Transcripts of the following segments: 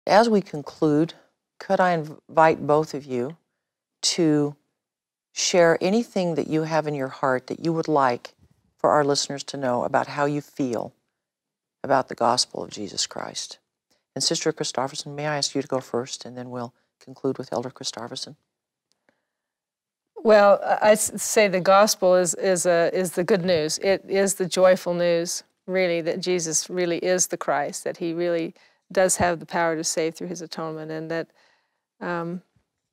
As we conclude, could I invite both of you to share anything that you have in your heart that you would like for our listeners to know about how you feel about the gospel of Jesus Christ? And Sister Christofferson, may I ask you to go first, and then we'll conclude with Elder Christofferson. Well, I say the gospel is the good news. It is the joyful news, really, that Jesus really is the Christ, that he really does have the power to save through his atonement, and that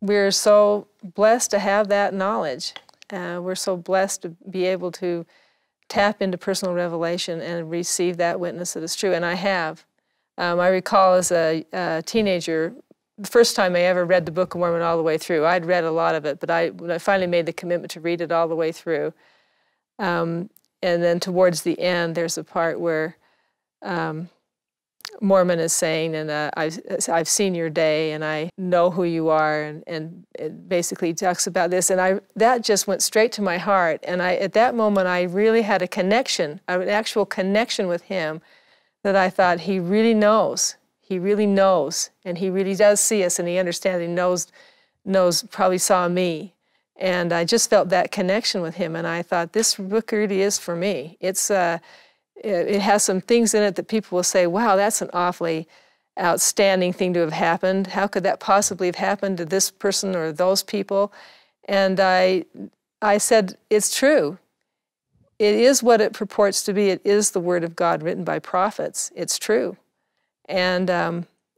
we're so blessed to have that knowledge. We're so blessed to be able to tap into personal revelation and receive that witness that it's true, and I have. I recall as a teenager, the first time I ever read the Book of Mormon all the way through. I'd read a lot of it, but when I finally made the commitment to read it all the way through, and then towards the end, there's a part where Mormon is saying, and I've seen your day, and I know who you are, and it basically talks about this, and that just went straight to my heart, and at that moment, I really had a connection, an actual connection with him, that I thought, he really knows. He really knows, and he really does see us, and he understands, he knows, probably saw me. And I just felt that connection with him, and I thought, this book really is for me. It has some things in it that people will say, wow, that's an awfully outstanding thing to have happened. How could that possibly have happened to this person or those people? And I said, it's true. It is what it purports to be. It is the Word of God written by prophets. It's true. And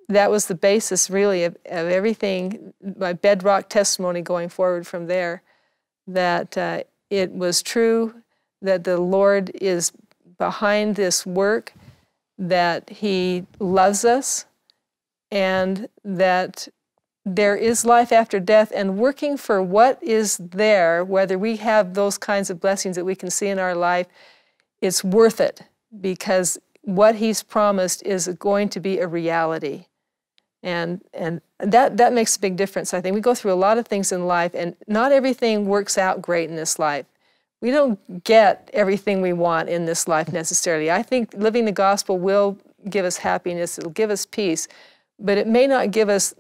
that was the basis, really, of everything, my bedrock testimony going forward from there, that it was true, that the Lord is behind this work, that he loves us, and that there is life after death, and working for what is there, whether we have those kinds of blessings that we can see in our life, it's worth it, because what he's promised is going to be a reality. And that makes a big difference, I think. We go through a lot of things in life, and not everything works out great in this life. We don't get everything we want in this life necessarily. I think living the gospel will give us happiness, it'll give us peace, but it may not give us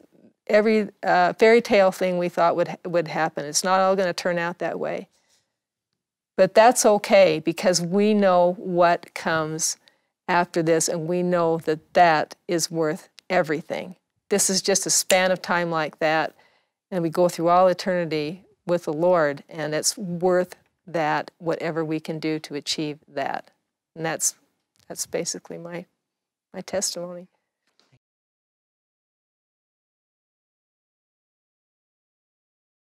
every fairy tale thing we thought would happen. It's not all going to turn out that way. But that's okay, because we know what comes after this, and we know that that is worth everything. This is just a span of time like that, and we go through all eternity with the Lord, and it's worth that, whatever we can do to achieve that. And that's basically my testimony.